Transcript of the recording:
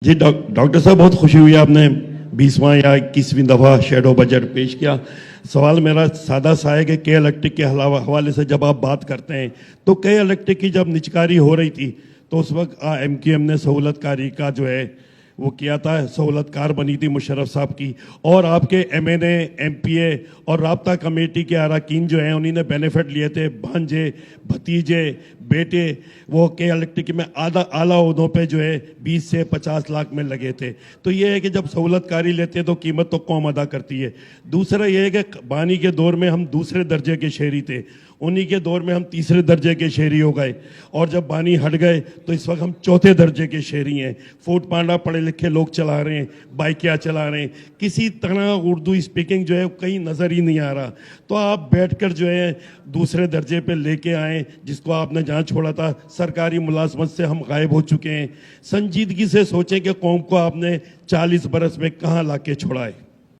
जी doctor साहब, बहुत खुशी हुई आपने 20वां या 21वीं दफ़ा शेडो बजट पेश किया। सवाल मेरा सादा सा है कि के इलेक्ट्रिक के हवाले से जब आप बात करते हैं तो के इलेक्ट्रिक की जब निचकारी हो रही थी तो उस वक्त MQM ने सहूलतकारी का जो है वो किया था, सहूलतकार बनी थी मुशर्रफ साहब की, और आपके MNA MPA और राब्ता कमेटी के अरकान जो हैं उन्हीं ने बेनिफिट लिए थे। भांजे, भतीजे, बेटे वो के इलेक्ट्रिक में आला उहदों पे जो है 20 से 50 लाख में लगे थे। तो ये है कि जब सहूलतकारी लेते हैं तो कीमत तो कौम अदा करती है। दूसरा ये है कि बानी के दौर में हम दूसरे दर्जे के शहरी थे, उन्हीं के दौर में हम तीसरे दर्जे के शहरी हो गए, और जब बानी हट गए तो इस वक्त हम चौथे दर्जे के शहरी हैं। फूड पांडा पढ़े लिखे लोग चला रहे हैं, बाइकिया चला रहे हैं, किसी तरह उर्दू स्पीकिंग जो है कहीं नज़र ही नहीं आ रहा। तो आप बैठकर जो है दूसरे दर्जे पे लेके आए, जिसको आपने जहाँ छोड़ा था सरकारी मुलाजमत से हम गायब हो चुके हैं। संजीदगी से सोचें कि कौम को आपने 40 बरस में कहाँ ला के छोड़ा है।